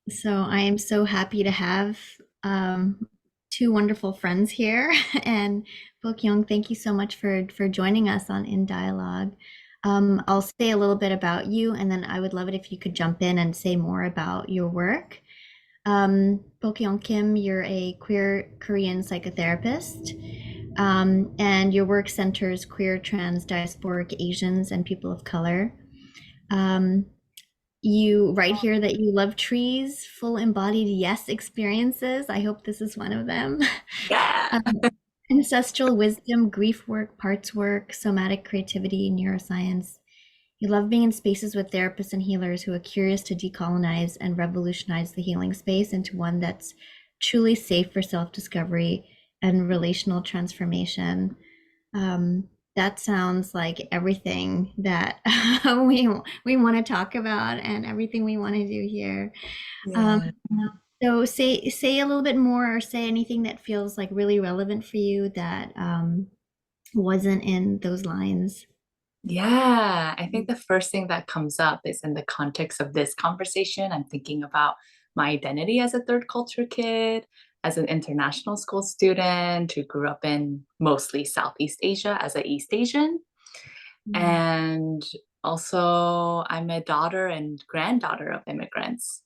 So I am so happy to have um, two wonderful friends here. And Bokyung, thank you so much for joining us on In Dialogue. I'll say a little bit about you, and then I would love it if you could jump in and say more about your work. Bokyung Kim, you're a queer Korean psychotherapist, and your work centers queer, trans, diasporic Asians, and people of color. Um, you write here that you love trees, full embodied yes experiences. I hope this is one of them. Yeah. Ancestral wisdom, grief work, parts work, somatic creativity, neuroscience. You love being in spaces with therapists and healers who are curious to decolonize and revolutionize the healing space into one that's truly safe for self discovery and relational transformation. That sounds like everything that we we want to talk about and everything we want to do here. Um, Yeah. so say a little bit more, or say anything that feels like really relevant for you that wasn't in those lines. Yeah. I think the first thing that comes up is in the context of this conversation. I'm thinking about my identity as a third culture kid, as an international school student who grew up in mostly Southeast Asia as a East Asian. Mm. And also, I'm a daughter and granddaughter of immigrants.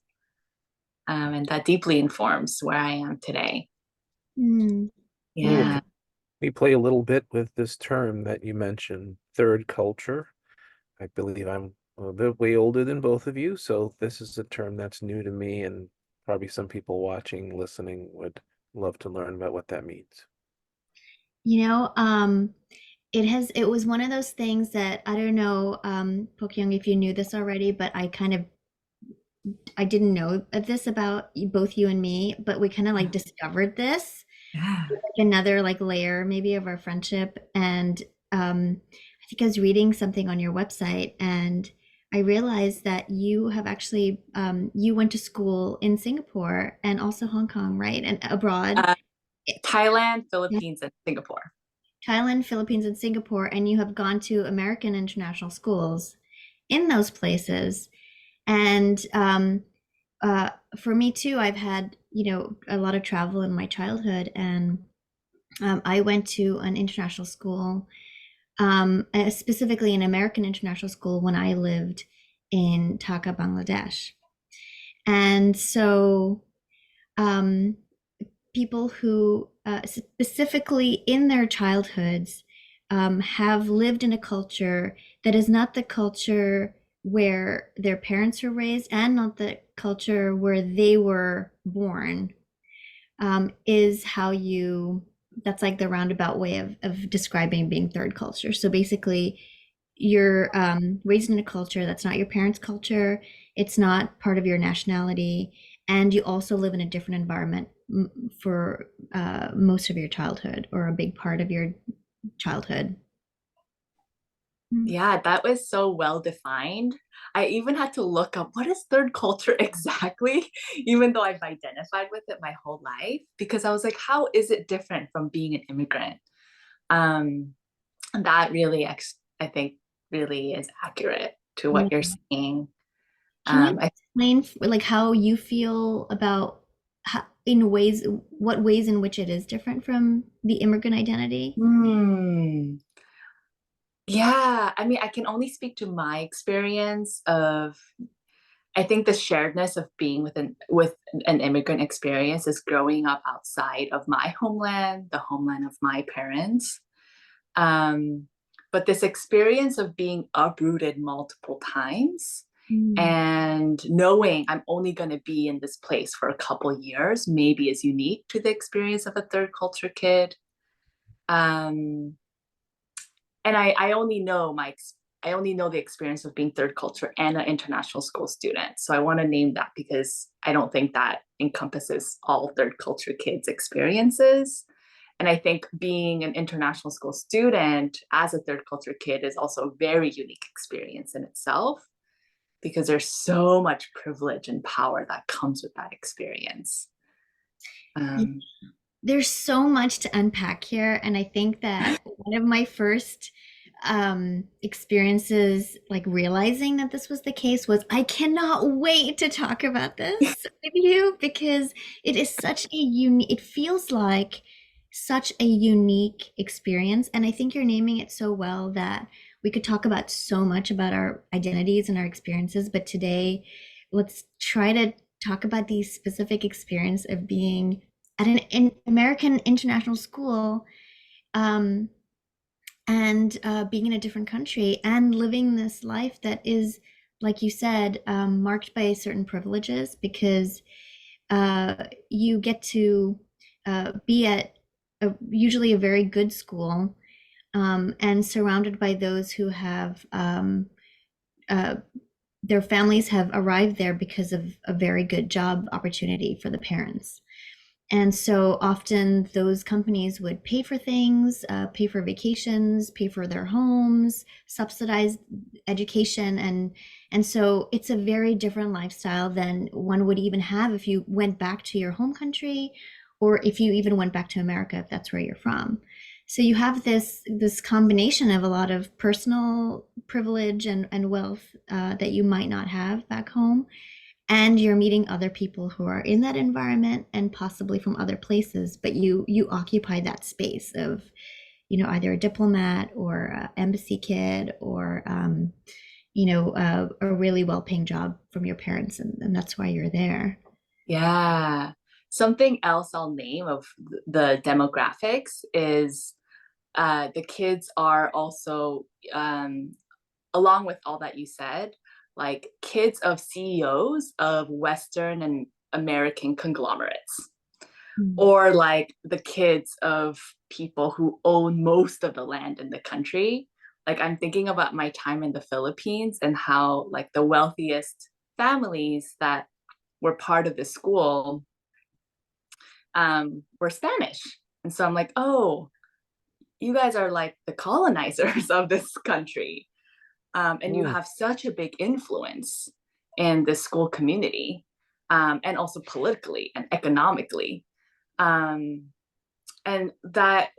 And that deeply informs where I am today. Mm. Well, Yeah. Yeah. we play a little bit with this term that you mentioned, third culture. I believe I'm a little bit way older than both of you, so this is a term that's new to me, and probably some people watching, listening would love to learn about what that means. You know, it was one of those things that I don't know, Pokyung, if you knew this already, but I didn't know this about both you and me, but we kind of like discovered this, Yeah. like another like layer maybe of our friendship. And I think I was reading something on your website, and I realized that you have actually you went to school in Singapore and also Hong Kong, right? And abroad. Uh, Thailand, Yeah. Philippines, and Singapore. Thailand, Philippines, and Singapore, and you have gone to American international schools in those places. And for me too, I've had, a lot of travel in my childhood, and I went to an international school, specifically an American international school when I lived in Dhaka, Bangladesh. And so um, people who specifically in their childhoods have lived in a culture that is not the culture where their parents were raised and not the culture where they were born, is how you that's like the roundabout way of describing being third culture. So basically you're raised in a culture that's not your parents' culture, it's not part of your nationality, and you also live in a different environment for most of your childhood or a big part of your childhood. Mm. Yeah, that was so well defined. I even had to look up what is third culture exactly, even though I've identified with it my whole life, because I was like, how is it different from being an immigrant? Um, and that really, I think, really is accurate to Yeah. what you're saying. Can you I explain like how you feel about in ways what ways in which it is different from the immigrant identity? hmm. Yeah, I mean, I can only speak to my experience of I think the sharedness of being with an immigrant experience is growing up outside of my homeland, the homeland of my parents. Um, but this experience of being uprooted multiple times Mm. and knowing I'm only going to be in this place for a couple years maybe is unique to the experience of a third culture kid. Um, and I only know I only know the experience of being third culture and an international school student. So I want to name that because I don't think that encompasses all third culture kids' experiences. And I think being an international school student as a third culture kid is also a very unique experience in itself because there's so much privilege and power that comes with that experience. Um, There's so much to unpack here, and I think that one of my first experiences, like realizing that this was the case, was I cannot wait to talk about this with you, because it is such a unique, it feels like such a unique experience. And I think you're naming it so well that we could talk about so much about our identities and our experiences, but today let's try to talk about the specific experience of being at an American international school, um, and being in a different country and living this life that is, like you said, marked by certain privileges, because you get to be at usually a very good school, and surrounded by those who have uh, their families have arrived there because of a very good job opportunity for the parents. And so often those companies would pay for things, pay for vacations, pay for their homes, subsidize education, and so it's a very different lifestyle than one would even have if you went back to your home country, or if you even went back to America, if that's where you're from. So you have this combination of a lot of personal privilege and wealth that you might not have back home, and you're meeting other people who are in that environment and possibly from other places, but you occupy that space of, either a diplomat or a embassy kid, or a really well-paying job from your parents, and that's why you're there. Yeah. Something else I'll name of the demographics is the kids are also, along with all that you said, like kids of CEOs of Western and American conglomerates, Mm. or like the kids of people who own most of the land in the country. Like I'm thinking about my time in the Philippines and how like the wealthiest families that were part of the school were Spanish. And so I'm like, oh, you guys are like the colonizers of this country. And you Mm. have such a big influence in the school community, and also politically and economically. Um, and that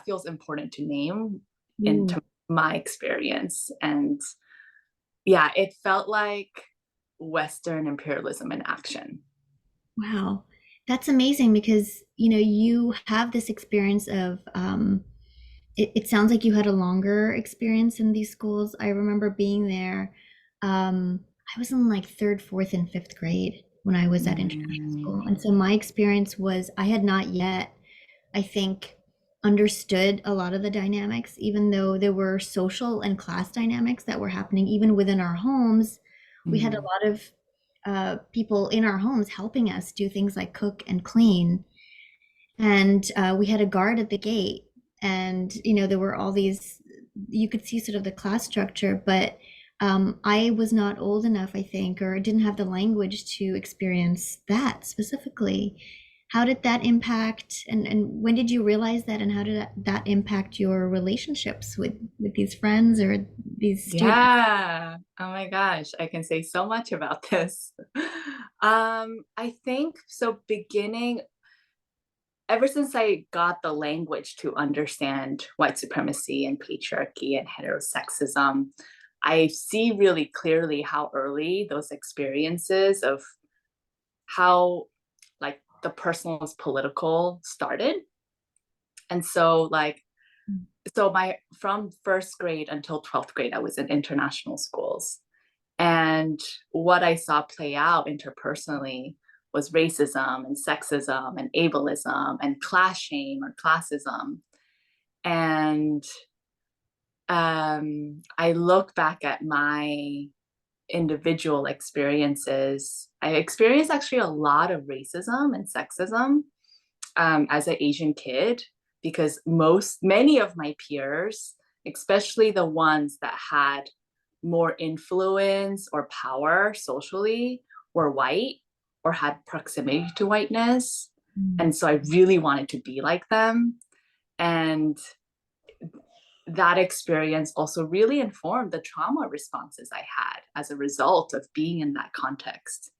feels important to name Ooh, into my experience. And yeah, it felt like Western imperialism in action. wow. That's amazing, because you have this experience of, it sounds like you had a longer experience in these schools. I remember being there. I was in like third, fourth, and fifth grade when I was at international school. Mm. And so my experience was, I had not yet, I think, understood a lot of the dynamics, even though there were social and class dynamics that were happening even within our homes. We had a Mm. lot of people in our homes helping us do things like cook and clean, and we had a guard at the gate, and there were all these, you could see sort of the class structure, but I was not old enough, I think, or didn't have the language to experience that specifically. How did that impact, and when did you realize that, and how did that impact your relationships with these friends or these students? Yeah. Oh my gosh, I can say so much about this. I think so beginning ever since I got the language to understand white supremacy and patriarchy and heterosexism, I see really clearly how early those experiences of how like the personal is political started. And so like so my from first grade until 12th grade, I was in international schools. And what I saw play out interpersonally was racism and sexism and ableism and class shame or classism. And I look back at my individual experiences. I experienced actually a lot of racism and sexism as an Asian kid, because many of my peers, especially the ones that had more influence or power socially, were white or had proximity to whiteness. Mm. And so I really wanted to be like them. And that experience also really informed the trauma responses I had as a result of being in that context.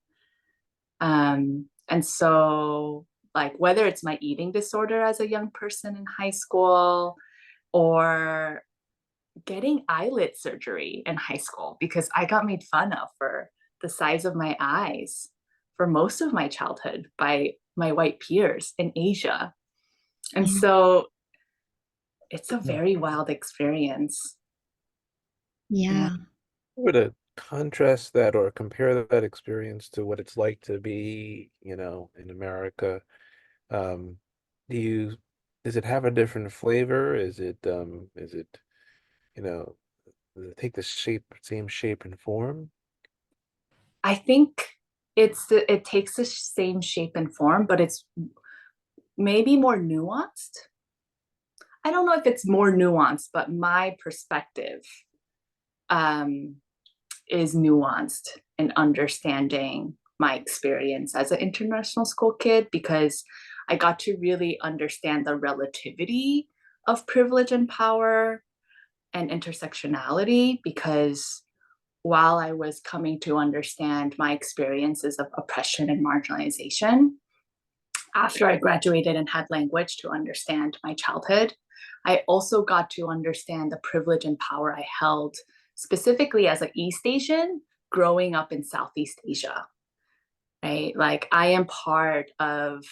And so, like, whether it's my eating disorder as a young person in high school, or getting eyelid surgery in high school because I got made fun of for the size of my eyes for most of my childhood by my white peers in Asia. And Yeah. so it's a Hmm. very wild experience. Yeah. Yeah. Were to contrast that or compare that experience to what it's like to be, in America, um, do you, does it have a different flavor? Is it, you know, does it take the same shape and form? I think it takes the same shape and form, but it's maybe more nuanced. I don't know if it's more nuanced, but my perspective um, is nuanced in understanding my experience as an international school kid because I got to really understand the relativity of privilege and power and intersectionality because while I was coming to understand my experiences of oppression and marginalization, after I graduated and had language to understand my childhood, I also got to understand the privilege and power I held, specifically as an East Asian growing up in Southeast Asia, right? Like, I am part of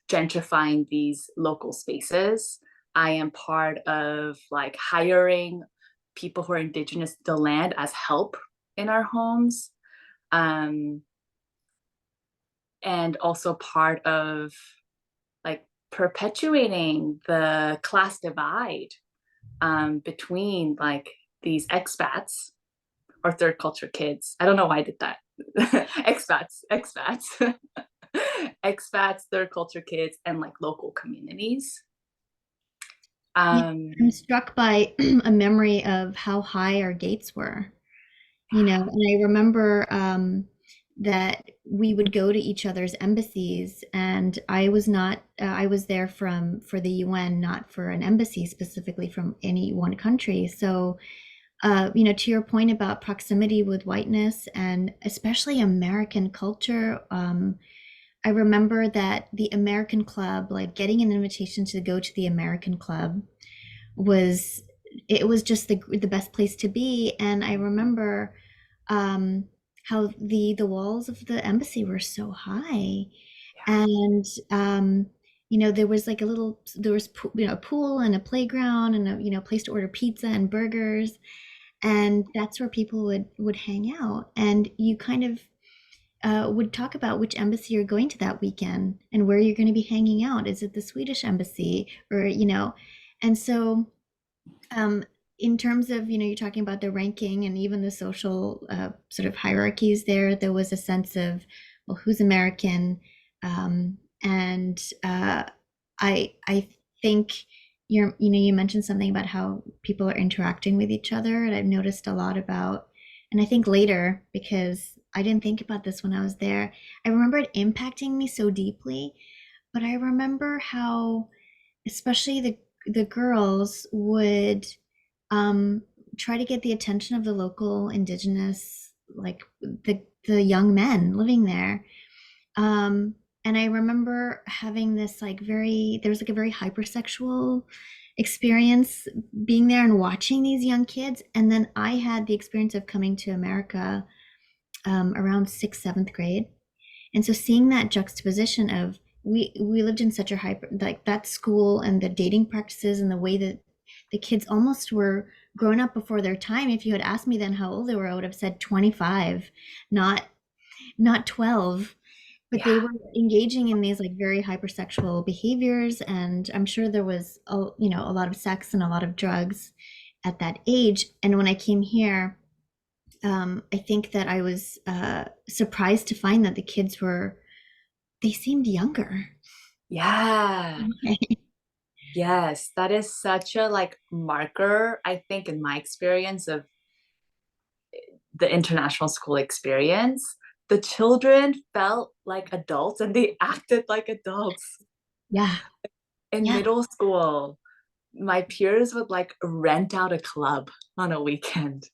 gentrifying these local spaces. I am part of like hiring people who are indigenous to the land as help in our homes. Um, and also part of like perpetuating the class divide between like these expats or third culture kids. I don't know why I did that. expats, expats, third culture kids, and like local communities. Yeah. Um, I'm struck by a memory of how high our gates were, and I remember that we would go to each other's embassies, and I was there for the UN, not for an embassy specifically from any one country. So, to your point about proximity with whiteness and especially American culture, I remember that the American club, like getting an invitation to go to the American club, was it was just the best place to be. And I remember um, how the walls of the embassy were so high, and there was like a pool and a playground and a place to order pizza and burgers, and that's where people would hang out, and you kind of would talk about which embassy you're going to that weekend and where you're going to be hanging out. Is it the Swedish embassy, or. And so um, in terms of, you're talking about the ranking and even the social sort of hierarchies there was a sense of, well, who's American? And I think you mentioned something about how people are interacting with each other, and I've noticed a lot about, and I think later, because I didn't think about this when I was there, I remember it impacting me so deeply, but I remember how, especially the girls would um, try to get the attention of the local indigenous, like the young men living there. And I remember having this like there was like a very hypersexual experience being there and watching these young kids. And then I had the experience of coming to America around sixth, seventh grade. And so seeing that juxtaposition of we lived in such a hyper, like that school and the dating practices and the way that the kids almost were grown up before their time. If you had asked me then how old they were, I would have said 25, not 12. But yeah, they were engaging in these like very hypersexual behaviors, and I'm sure there was a lot of sex and a lot of drugs at that age. And when I came here, I think that I was surprised to find that the kids they seemed younger. yeah, yes. That is such a like marker, I think, in my experience of the international school experience. The children felt like adults and they acted like adults. Yeah, In yeah, middle school, my peers would like rent out a club on a weekend.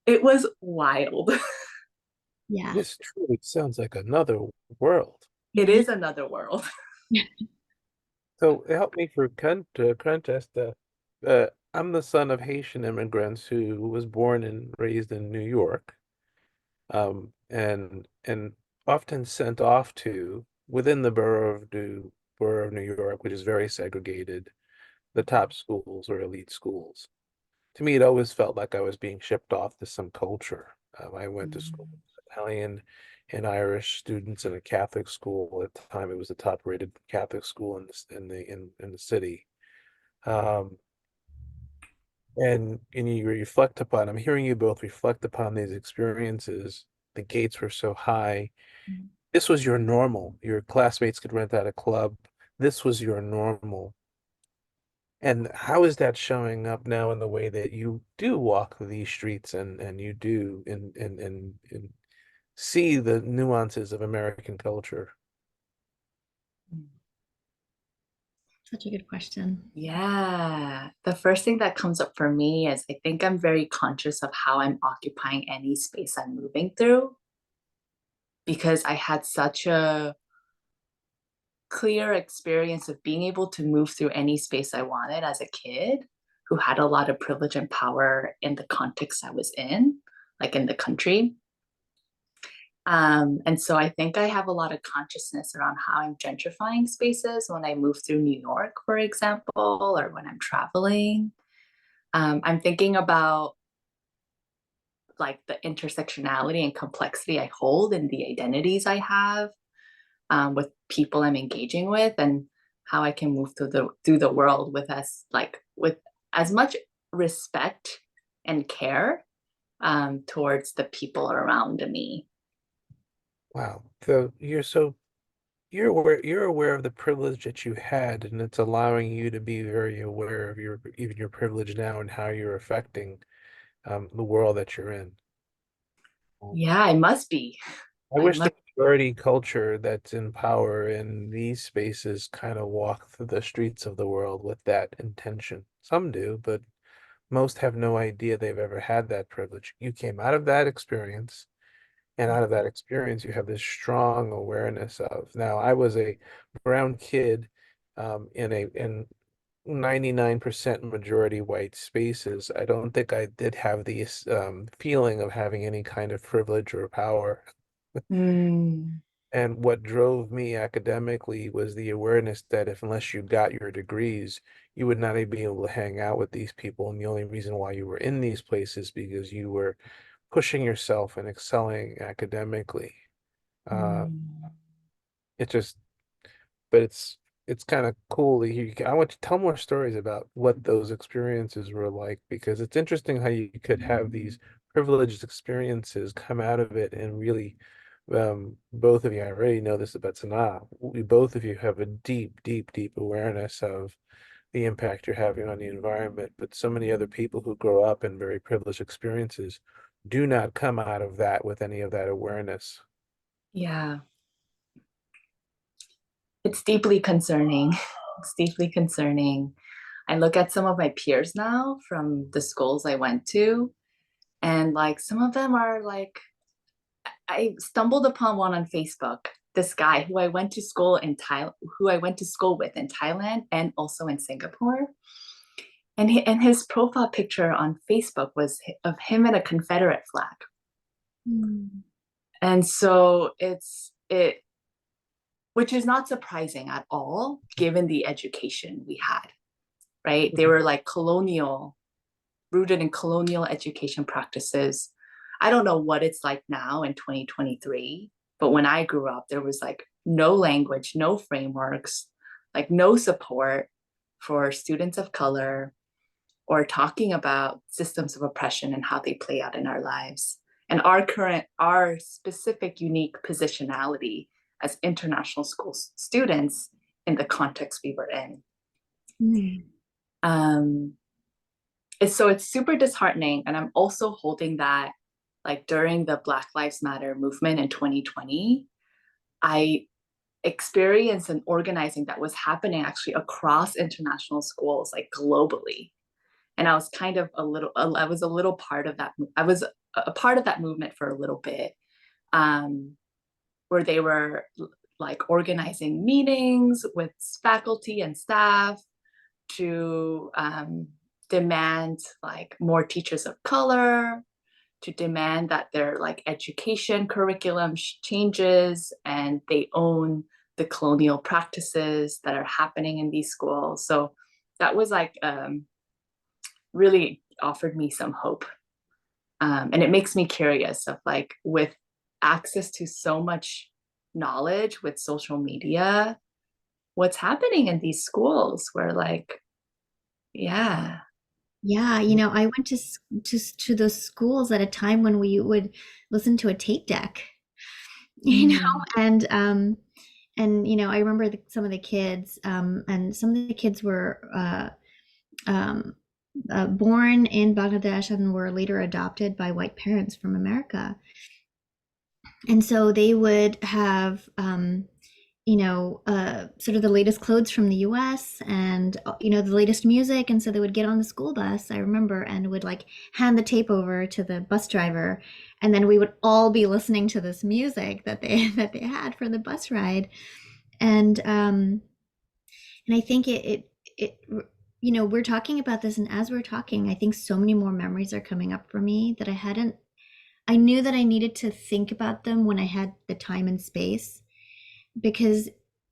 It was wild. yeah. This truly sounds like another world. It Mhm. is another world. So help me to contrast that. Uh, I'm the son of Haitian immigrants who was born and raised in New York, and often sent off to within the borough of New York, which is very segregated, the top schools or elite schools. To me, it always felt like I was being shipped off to some culture. I went to school Mm. with Italian and Irish students in a Catholic school. At the time, it was the top-rated Catholic school in the city. Um, and you reflect upon, I'm hearing you both reflect upon these experiences. The gates were so high. This was your normal. Your classmates could rent out a club. This was your normal. And how is that showing up now in the way that you do walk these streets and you do and see the nuances of American culture? Such a good question. Yeah, the first thing that comes up for me is I think I'm very conscious of how I'm occupying any space I'm moving through because I had such a clear experience of being able to move through any space I wanted as a kid who had a lot of privilege and power in the context I was in, like in the country. And so I think I have a lot of consciousness around how I'm gentrifying spaces when I move through New York, for example, or when I'm traveling. I'm thinking about like the intersectionality and complexity I hold in the identities I have with people I'm engaging with, and how I can move through the world with as much respect and care towards the people around me. Wow. So you're aware of the privilege that you had, and it's allowing you to be very aware of your even your privilege now and how you're affecting the world that you're in. Yeah, I must be. I I wish must. the majority culture that's in power in these spaces kind of walk through the streets of the world with that intention. Some do, but most have no idea they've ever had that privilege. You came out of that experience, and out of that experience, you have this strong awareness of. Now, I was a brown kid in 99% majority white spaces. I don't think I did have the feeling of having any kind of privilege or power. Mm, And what drove me academically was the awareness that if unless you got your degrees, you would not be able to hang out with these people. And the only reason why you were in these places because you were pushing yourself and excelling academically. Uh, mm. it just, but it's kind of cool to hear. I want to tell more stories about what those experiences were like because it's interesting how you could have these privileged experiences come out of it and really both of you, I already know this about Sanaa. We both of you have a deep, deep, deep awareness of the impact you're having on the environment, but so many other people who grow up in very privileged experiences do not come out of that with any of that awareness. Yeah, it's deeply concerning. It's deeply concerning. I look at some of my peers now from the schools I went to, and like some of them are like, I stumbled upon one on Facebook. This guy who I went to school in Thailand, who I went to school with in Thailand and also in Singapore. And his profile picture on Facebook was of him in a Confederate flag. Mm. And so which is not surprising at all, given the education we had, right? They were like rooted in colonial education practices. I don't know what it's like now in 2023, but when I grew up, there was like no language, no frameworks, like no support for students of color or talking about systems of oppression and how they play out in our lives. And our specific unique positionality as international school students in the context we were in. Mm. Um, it's super disheartening. And I'm also holding that like during the Black Lives Matter movement in 2020, I experienced an organizing that was happening actually across international schools, like globally. And I was kind of I was a little part of that. I was a part of that movement for a little bit, um, where they were like organizing meetings with faculty and staff to demand like more teachers of color, to demand that their like education curriculum changes and they own the colonial practices that are happening in these schools. So that was like really offered me some hope. And it makes me curious of like with access to so much knowledge with social media, what's happening in these schools where like, yeah. Yeah, I went to those schools at a time when we would listen to a tape deck, you know, Mm. and I remember some of the kids, and some of the kids were um, born in Bangladesh and were later adopted by white parents from America. And so they would have, sort of the latest clothes from the US and, the latest music. And so they would get on the school bus, I remember, and would like hand the tape over to the bus driver. And then we would all be listening to this music that they that they had for the bus ride. And I think it we're talking about this, and as we're talking, I think so many more memories are coming up for me that I knew that I needed to think about them when I had the time and space, because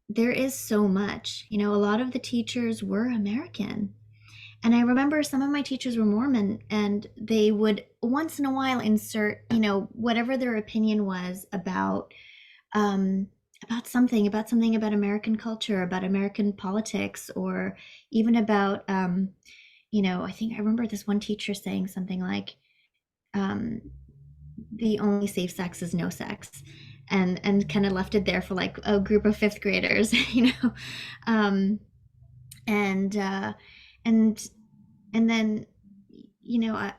there is so much. A lot of the teachers were American. And I remember some of my teachers were Mormon, and they would once in a while insert, whatever their opinion was um, about something about American culture, about American politics, or even about, I think I remember this one teacher saying something like, um, the only safe sex is no sex, and kind of left it there for like a group of fifth graders, um, and and and then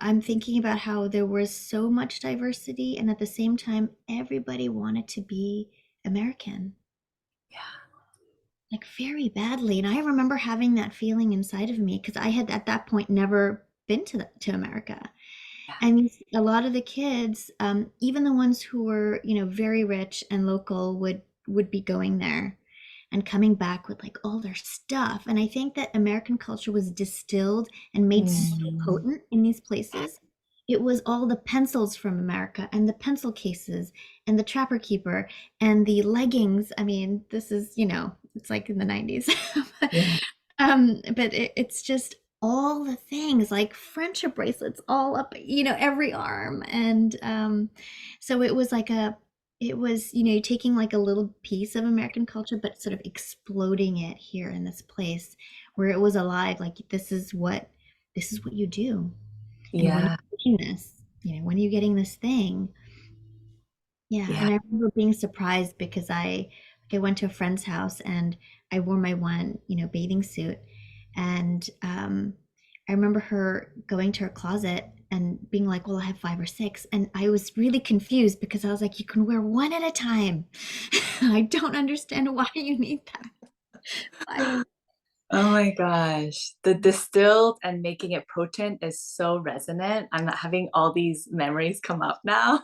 I'm thinking about how there was so much diversity, and at the same time everybody wanted to be American, like very badly. And I remember having that feeling inside of me because I had at that point never been to America. And a lot of the kids, even the ones who were, very rich and local, would be going there and coming back with like all their stuff. And I think that American culture was distilled and made so Mm. potent in these places. It was all the pencils from America and the pencil cases and the Trapper Keeper and the leggings. I mean, this is, it's like in the 90s. Yeah. But it's just all the things like friendship bracelets all up, every arm. And so it was like it was, taking like a little piece of American culture, but sort of exploding it here in this place where it was alive. Like this is what you do. And when are Yeah. you getting this? When are you getting this thing? Yeah, Yeah. and I remember being surprised because I went to a friend's house and I wore my one, bathing suit, and I remember her going to her closet and being like, "Well, I have five or six," and I was really confused because I was like, "You can wear one at a time." I don't understand why you need that. Why? Oh my gosh. The distilled and making it potent is so resonant. I'm not having all these memories come up now.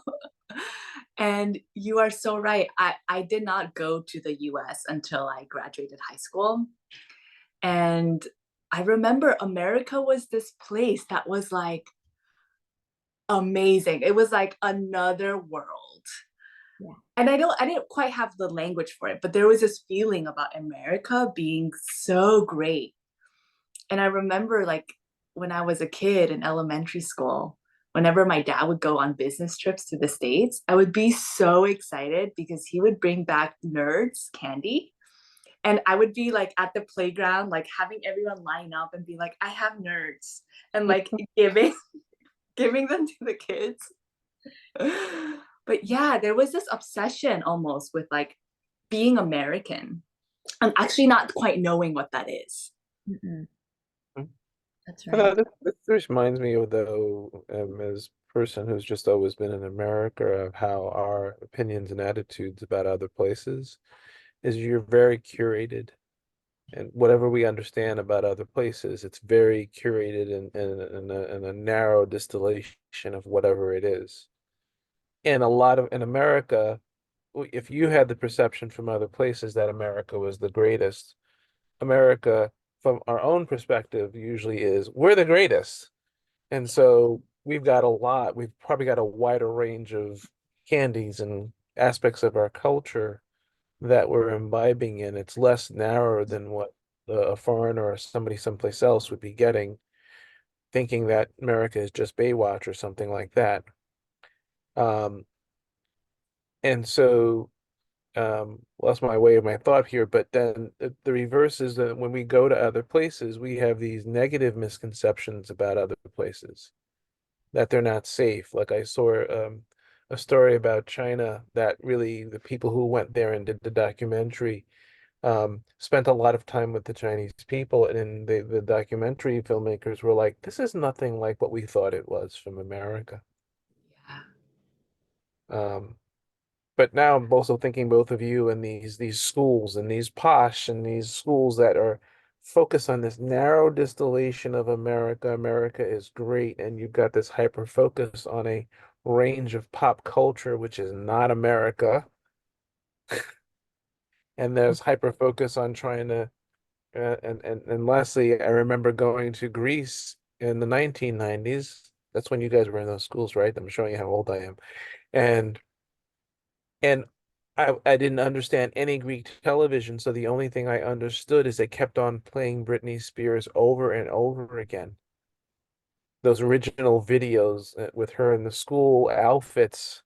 And you are so right. I did not go to the US until I graduated high school. And I remember America was this place that was like amazing. It was like another world. Yeah. And I didn't quite have the language for it, but there was this feeling about America being so great. And I remember like when I was a kid in elementary school, whenever my dad would go on business trips to the States, I would be so excited because he would bring back Nerds candy. And I would be like at the playground, like having everyone line up and be like, I have Nerds, and like giving them to the kids. But yeah, there was this obsession almost with like being American. I'm actually not quite knowing what that is. Mm-mm. That's right. This reminds me of though, as a person who's just always been in America, of how our opinions and attitudes about other places is you're very curated. And whatever we understand about other places, it's very curated and a narrow distillation of whatever it is. And a lot of in America, if you had the perception from other places that America was the greatest, America from our own perspective usually is we're the greatest. And so we've probably got a wider range of candies and aspects of our culture that we're imbibing in. It's less narrow than what a foreigner or somebody someplace else would be getting, thinking that America is just Baywatch or something like that. Um, and so lost my way of my thought here, but then the reverse is that when we go to other places, we have these negative misconceptions about other places, that they're not safe. Like I saw a story about China that really the people who went there and did the documentary spent a lot of time with the Chinese people, and then the documentary filmmakers were like, this is nothing like what we thought it was from America. Yeah. Um, but now I'm also thinking both of you and these schools and these posh and these schools that are focused on this narrow distillation of America. America is great, and you've got this hyper focus on a range of pop culture which is not America, and there's hyper focus on trying to and lastly, I remember going to Greece in the 1990s. That's when you guys were in those schools, right? I'm showing you how old I am. And and I didn't understand any Greek television, so the only thing I understood is they kept on playing Britney Spears over and over again. Those original videos with her in the school outfits,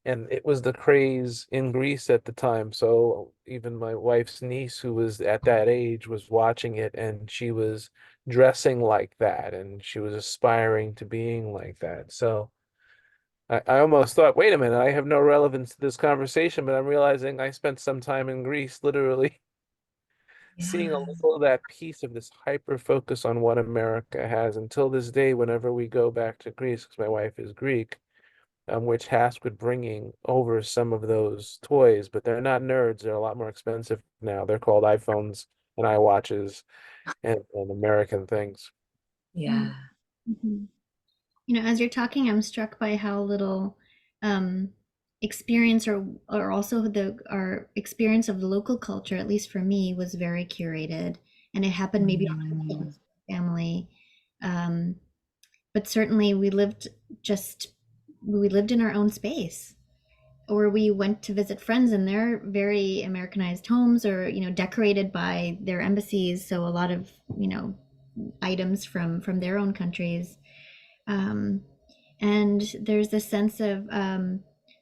and it was the craze in Greece at the time. So even my wife's niece, who was at that age, was watching it, and she was dressing like that, and she was aspiring to being like that. So I almost thought, wait a minute, I have no relevance to this conversation, but I'm realizing I spent some time in Greece, literally seeing a Yeah. little of that piece of this hyper focus on what America has. Until this day, whenever we go back to Greece, because my wife is Greek, we're tasked with bringing over some of those toys, but they're not nerds. They're a lot more expensive now. They're called iPhones and iWatches and American things. Yeah. Mm-hmm. You know, as you're talking, I'm struck by how little um, experience or also the our experience of the local culture, at least for me, was very curated, and it happened maybe on Mm. my family. Um, but certainly we lived in our own space, or we went to visit friends in their very Americanized homes, or decorated by their embassies, so a lot of items from their own countries. um, and there's this sense of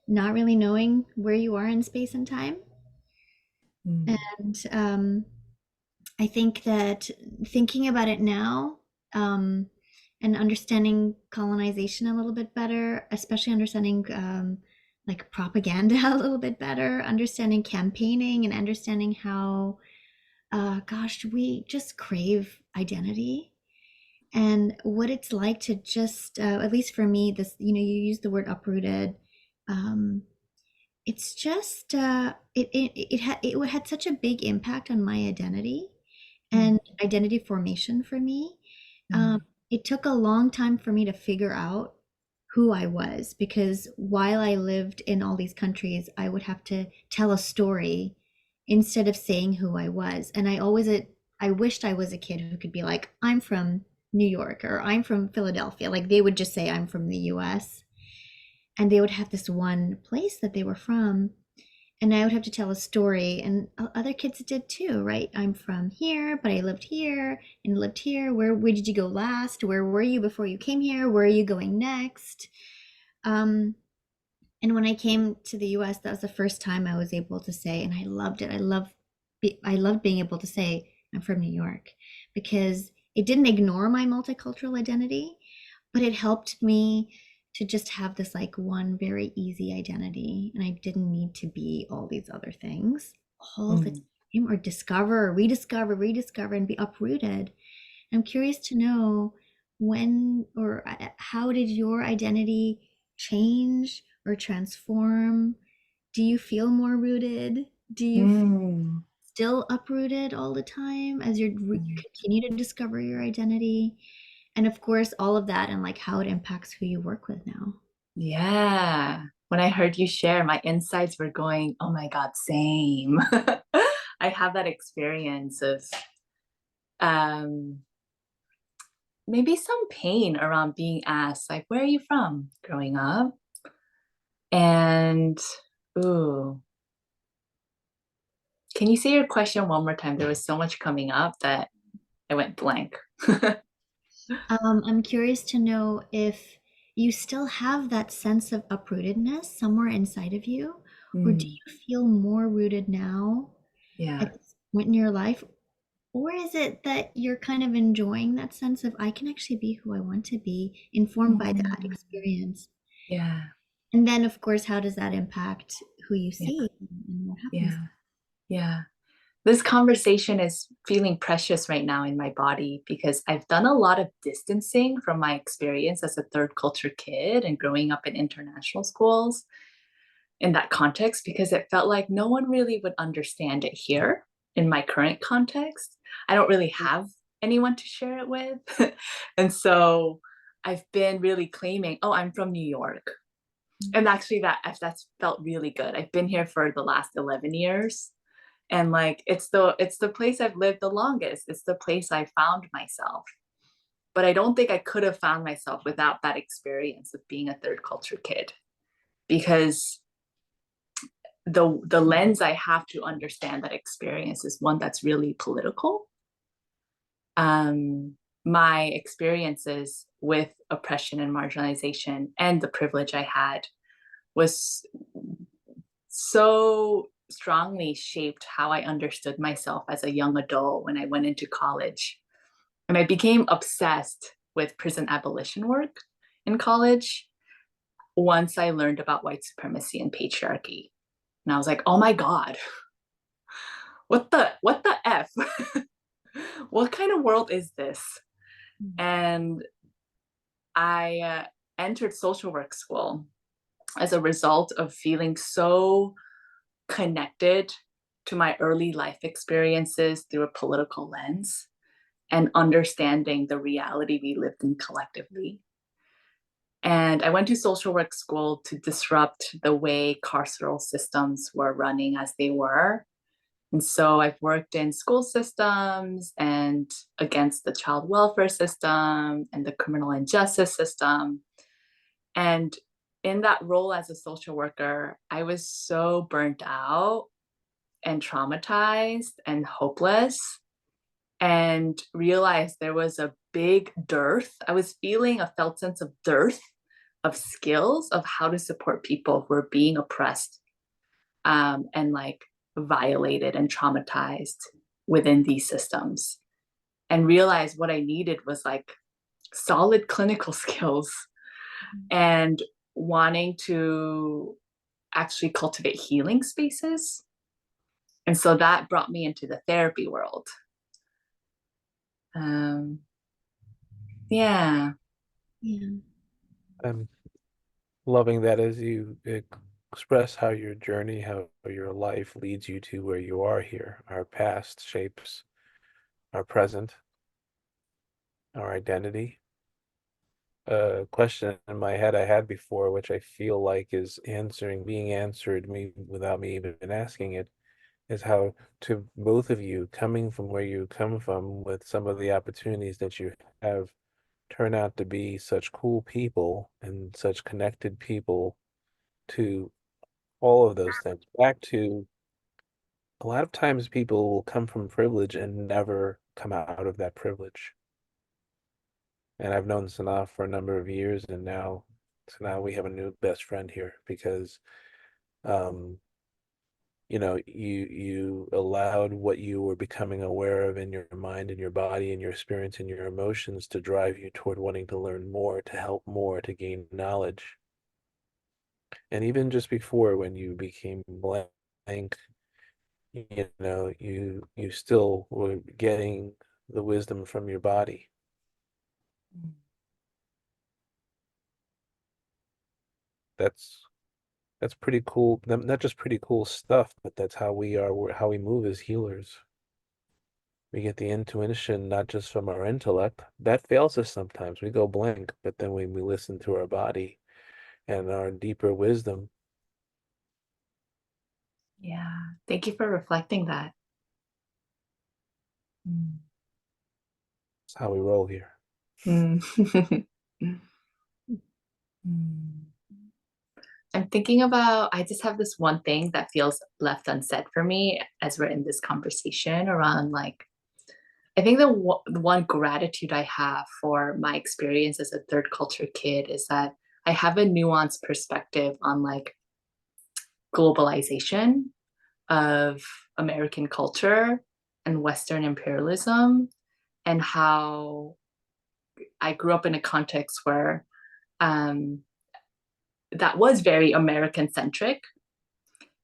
not really knowing where you are in space and time. Mm. And I think that thinking about it now, um, and understanding colonization a little bit better, especially understanding like propaganda a little bit better, understanding campaigning, and understanding how, gosh, we just crave identity and what it's like to just, at least for me, this, you use the word uprooted. Um, it's just, it had such a big impact on my identity Mm. and identity formation for me. Um, Mm. it took a long time for me to figure out who I was, because while I lived in all these countries, I would have to tell a story instead of saying who I was. And I wished I was a kid who could be like, I'm from New York, or I'm from Philadelphia. Like they would just say, I'm from the US. And they would have this one place that they were from, and I would have to tell a story, and other kids did too, right? I'm from here, but I lived here and lived here. Where did you go last? Where were you before you came here? Where are you going next? Um, and when I came to the US, that was the first time I was able to say, and I loved it. I loved being able to say I'm from New York, because it didn't ignore my multicultural identity, but it helped me to just have this like one very easy identity, and I didn't need to be all these other things all the Mm. time, or discover or rediscover and be uprooted. I'm curious to know, when or how did your identity change or transform? Do you feel more rooted? Do you Mm. still uprooted all the time as you Mm. continue to discover your identity? And of course, all of that, and like how it impacts who you work with now. Yeah. When I heard you share, my insides were going, oh my God, same. I have that experience of um, maybe some pain around being asked, like, where are you from growing up? And, ooh, can you say your question one more time? There was so much coming up that I went blank. I'm curious to know if you still have that sense of uprootedness somewhere inside of you, or do Mm, you feel more rooted now yeah. at this point in your life? Or is it that you're kind of enjoying that sense of I can actually be who I want to be, informed by that Mm, experience? yeah. And then, of course, how does that impact who you Yeah. see and what happens? Yeah. Yeah. This conversation is feeling precious right now in my body because I've done a lot of distancing from my experience as a third culture kid and growing up in international schools in that context, because it felt like no one really would understand it here in my current context. I don't really have anyone to share it with. And so I've been really claiming, oh, I'm from New York. And actually that's felt really good. I've been here for the last 11 years, and like it's the place I've lived the longest. It's the place I found myself. But I don't think I could have found myself without that experience of being a third culture kid, because the lens I have to understand that experience is one that's really political. My experiences with oppression and marginalization and the privilege I had was so strongly shaped how I understood myself as a young adult when I went into college. And I became obsessed with prison abolition work in college once I learned about white supremacy and patriarchy. And I was like, oh my God, what the F? What kind of world is this? And I entered social work school as a result of feeling so connected to my early life experiences through a political lens and understanding the reality we lived in collectively. And I went to social work school to disrupt the way carceral systems were running as they were. And so I've worked in school systems and against the child welfare system and the criminal injustice system. And in that role as a social worker, I was so burnt out and traumatized and hopeless, and realized there was a big dearth. I was feeling a felt sense of dearth of skills of how to support people who are being oppressed, and like violated and traumatized within these systems. And realized what I needed was like solid clinical skills and wanting to actually cultivate healing spaces. And so that brought me into the therapy world. Um, yeah. Yeah. I'm loving that as you express how your journey, how your life leads you to where you are here. Our past shapes our present, our identity. A question in my head I had before, which I feel like is being answered me without me even asking it, is how to both of you coming from where you come from with some of the opportunities that you have turn out to be such cool people and such connected people to all of those things. Back to a lot of times people will come from privilege and never come out of that privilege. And I've known Sanaa for a number of years, and now we have a new best friend here because um you allowed what you were becoming aware of in your mind and your body and your experience and your emotions to drive you toward wanting to learn more, to help more, to gain knowledge. And even just before when you became blank, you still were getting the wisdom from your body. That's that's pretty cool. Not just pretty cool stuff, but that's how we are, how we move as healers. We get the intuition not just from our intellect. That fails us sometimes. We go blank, but then when we listen to our body and our deeper wisdom, Yeah. Thank you for reflecting that. Mm. how we roll here. Mm. Mm. I'm thinking about, I just have this one thing that feels left unsaid for me as we're in this conversation around like, I think the one gratitude I have for my experience as a third culture kid is that I have a nuanced perspective on like globalization of American culture and Western imperialism, and how I grew up in a context where um, that was very American centric.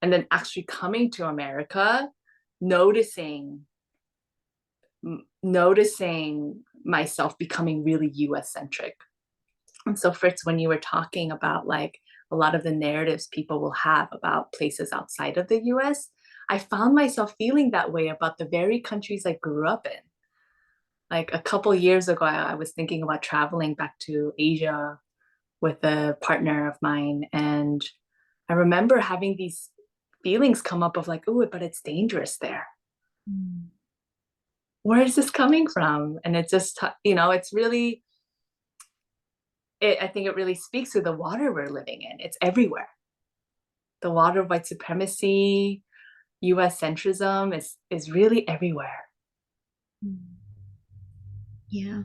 And then actually coming to America, noticing noticing myself becoming really US centric. And so, Fritz, when you were talking about like a lot of the narratives people will have about places outside of the US, I found myself feeling that way about the very countries I grew up in. Like a couple years ago, I was thinking about traveling back to Asia with a partner of mine. And I remember having these feelings come up of like, oh, but it's dangerous there. Mm. Where is this coming from? And it just, it's really, I think it really speaks to the water we're living in. It's everywhere. The water of white supremacy, US centrism is really everywhere. Yeah.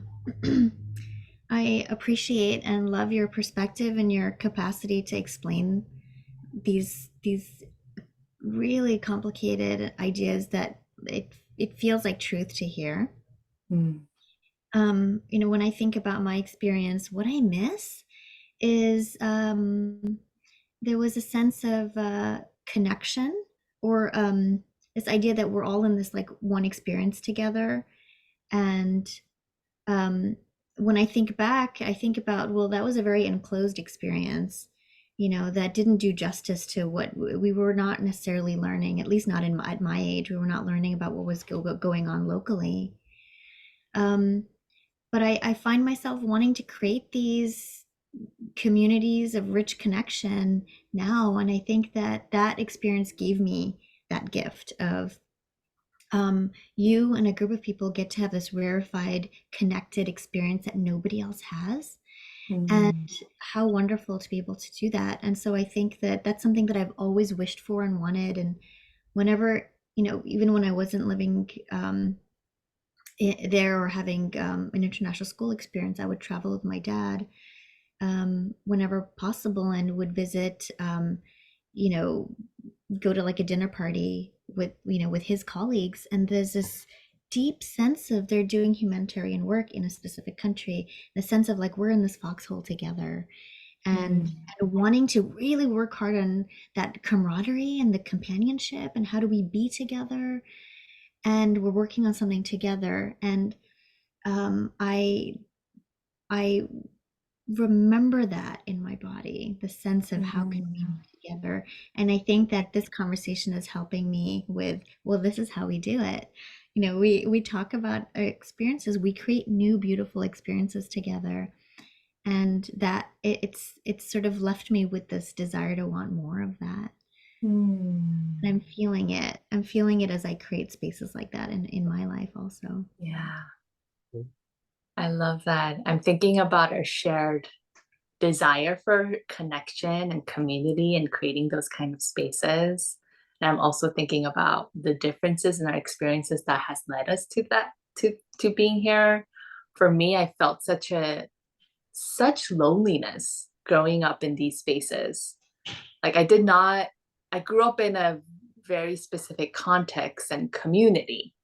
I appreciate and love your perspective and your capacity to explain these really complicated ideas that it feels like truth to hear. Mm. When I think about my experience, what I miss is there was a sense of connection, or this idea that we're all in this like one experience together. And um, when I think back, I think about, well, that was a very enclosed experience, that didn't do justice to what we were not necessarily learning, at least not at my age. We were not learning about what was going on locally. Um, but I find myself wanting to create these communities of rich connection now. And I think that that experience gave me that gift of you and a group of people get to have this rarefied, connected experience that nobody else has. And Mm. how wonderful to be able to do that. And so I think that that's something that I've always wished for and wanted. And whenever, even when I wasn't living there or having an international school experience, I would travel with my dad whenever possible and would visit, you know, go to like a dinner party with, with his colleagues. And there's this deep sense of they're doing humanitarian work in a specific country, the sense of like we're in this foxhole together, and, Mm. and wanting to really work hard on that camaraderie and the companionship and how do we be together, and we're working on something together. And um, I I remember that in my body, the sense of how can we Mm. be together. And I think that this conversation is helping me with, well, this is how we do it. We talk about our experiences, we create new beautiful experiences together, and that it's sort of left me with this desire to want more of that. Mm. And I'm feeling it as I create spaces like that in my life also. Yeah, I love that. I'm thinking about our shared desire for connection and community and creating those kind of spaces. And I'm also thinking about the differences in our experiences that has led us to that, to being here. For me, I felt such loneliness growing up in these spaces. Like I grew up in a very specific context and community,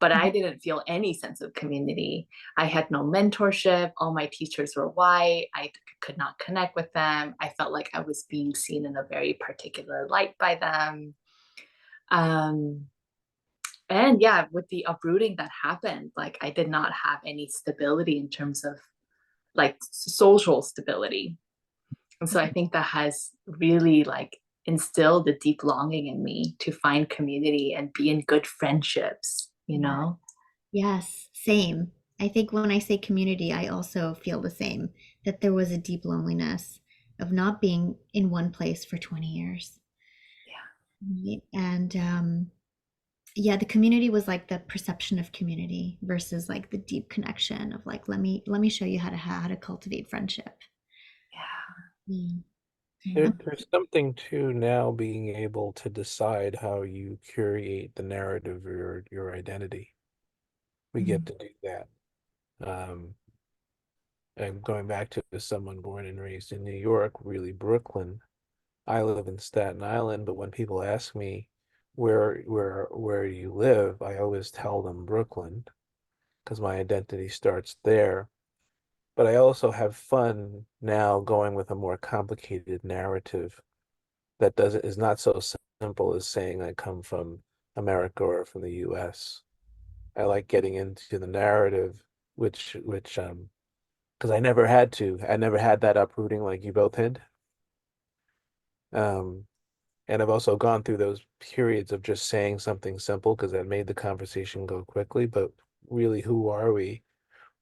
but I Mhm. didn't feel any sense of community. I had no mentorship. All my teachers were white. I could not connect with them. I felt like I was being seen in a very particular light by them. Um, and yeah, with the uprooting that happened, like I did not have any stability in terms of like social stability. And so I think that has really like instilled a deep longing in me to find community and be in good friendships, you know? Yes, same. I think when I say community, I also feel the same, that there was a deep loneliness of not being in one place for 20 years. Yeah. Right? And yeah, the community was like the perception of community versus like the deep connection of like let me show you how to cultivate friendship. Yeah. Mm. Yeah. There's something to now being able to decide how you curate the narrative of your identity. We get Mm. to do that. Um, and going back to someone born and raised in New York, really Brooklyn. I live in Staten Island, but when people ask me where you live, I always tell them Brooklyn because my identity starts there. But I also have fun now going with a more complicated narrative that doesn't is not so simple as saying I come from America or from the US. I like getting into the narrative, which because I never had to. I never had that uprooting like you both had. Um, and I've also gone through those periods of just saying something simple because that made the conversation go quickly. But really, who are we?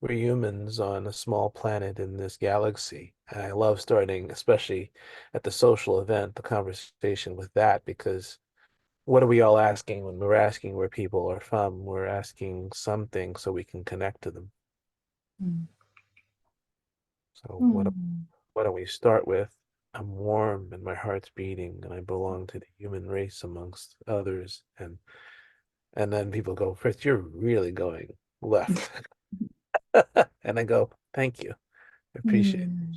We're humans on a small planet in this galaxy. And I love starting, especially at the social event, the conversation with that because what are we all asking when we're asking where people are from? We're asking something so we can connect to them. Mm. So Mm. what do we start with? I'm warm and my heart's beating and I belong to the human race amongst others. And then people go, Fritz, you're really going left. And I go, thank you. I appreciate it. Mm.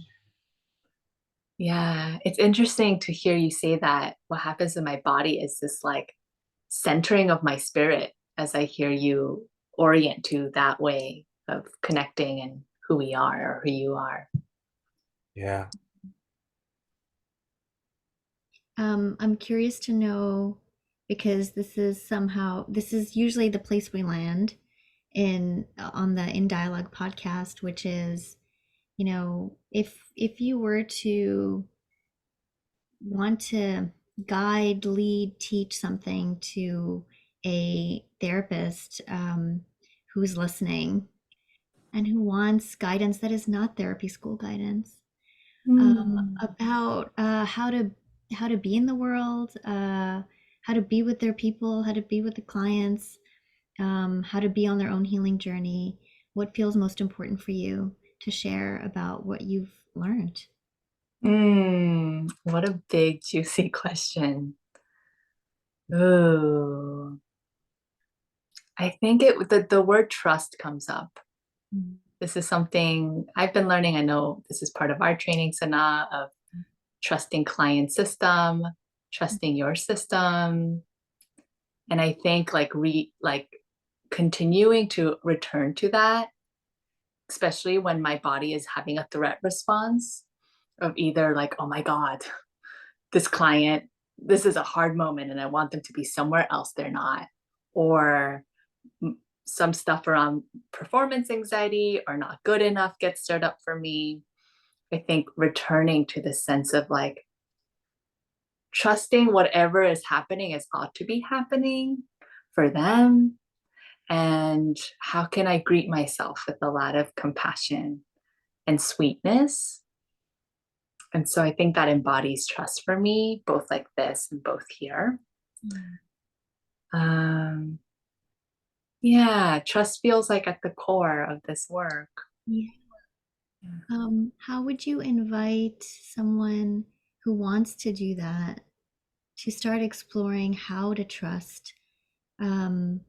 Yeah, it's interesting to hear you say that. What happens in my body is this like centering of my spirit as I hear you orient to that way of connecting and who we are or who you are. Yeah. I'm curious to know because this is usually the place we land in on the InDialogue podcast, which is, you know, if you were to want to guide, lead, teach something to a therapist who's listening and who wants guidance that is not therapy school guidance, Mm. about how to be in the world, how to be with their people, how to be with the clients, how to be on their own healing journey. What feels most important for you to share about what you've learned? What a big, juicy question. Ooh, I think the word trust comes up. Mm. This is something I've been learning. I know this is part of our training, Sana, of trusting client system, trusting your system. And I think like continuing to return to that, especially when my body is having a threat response of either like, oh my God, this client, this is a hard moment and I want them to be somewhere else they're not. Or some stuff around performance anxiety or not good enough gets stirred up for me. I think returning to the sense of like trusting whatever is happening is ought to be happening for them. And how can I greet myself with a lot of compassion and sweetness? And so I think that embodies trust for me, both like this and both here. Mm. Um, yeah, trust feels like at the core of this work. Yeah. How would you invite someone who wants to do that to start exploring how to trust, um,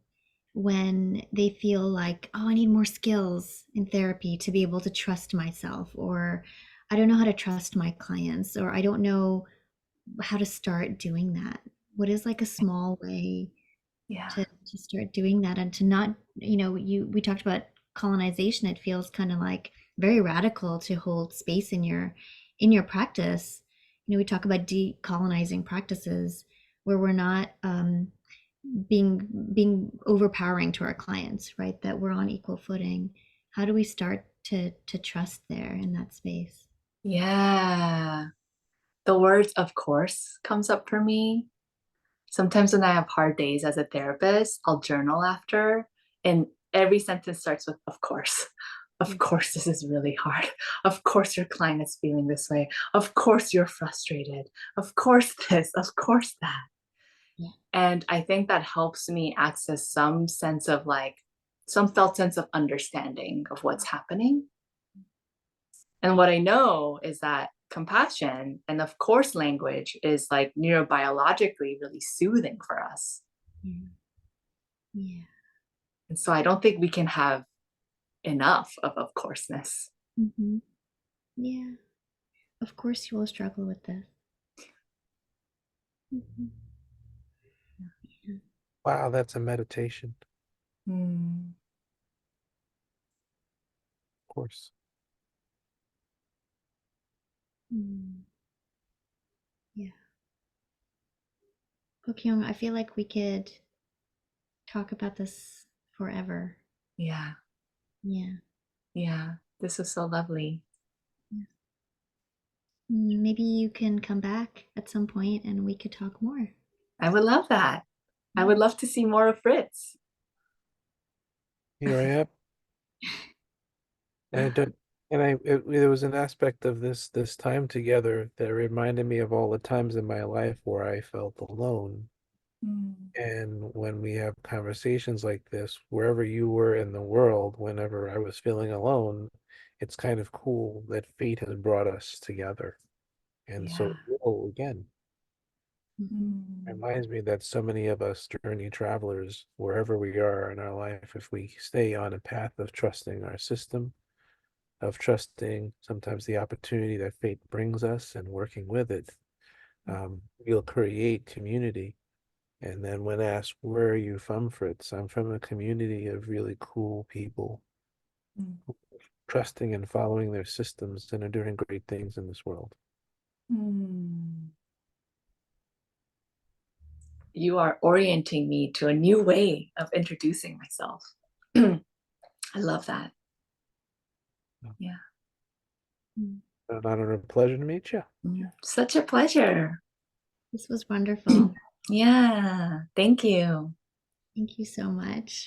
when they feel like, oh, I need more skills in therapy to be able to trust myself, or I don't know how to trust my clients, or I don't know how to start doing that? What is like a small way Yeah. to start doing that and to not, we talked about colonization. It feels kind of like very radical to hold space in your practice. We talk about decolonizing practices where we're not being overpowering to our clients, right? That we're on equal footing. How do we start to trust there in that space? Yeah. The words, of course, comes up for me. Sometimes when I have hard days as a therapist, I'll journal after, and every sentence starts with, of course. Of course, this is really hard. Of course, your client is feeling this way. Of course, you're frustrated. Of course, this, of course, that. Yeah. And I think that helps me access some sense of like, some felt sense of understanding of what's happening. And what I know is that compassion and, of course, language is like neurobiologically really soothing for us. Yeah. Yeah. And so I don't think we can have enough of courseness. Hmm. Yeah. Of course, you will struggle with this. Hmm. Yeah. Wow, that's a meditation, Mm. of course. Mm. Yeah. Bokyung, I feel like we could talk about this forever. Yeah, Yeah. yeah. This is so lovely. Yeah. Maybe you can come back at some point and we could talk more. I would love that. I Yeah. would love to see more of Fritz. Here I am. And I don't, and there was an aspect of this time together that reminded me of all the times in my life where I felt alone. Mm. And when we have conversations like this, wherever you were in the world, whenever I was feeling alone, it's kind of cool that fate has brought us together. And so Yeah. it will again. Mhm. Mm. Reminds me that so many of us journey travelers, wherever we are in our life, if we stay on a path of trusting our system, of trusting sometimes the opportunity that fate brings us and working with it, we'll create community. And then when asked, where are you from, Fritz? I'm from a community of really cool people, Mm. trusting and following their systems and are doing great things in this world. Mm. You are orienting me to a new way of introducing myself. I love that. Yeah. Mm. An honor and a pleasure to meet you. Such a pleasure. This was wonderful. Yeah. Thank you. Thank you so much.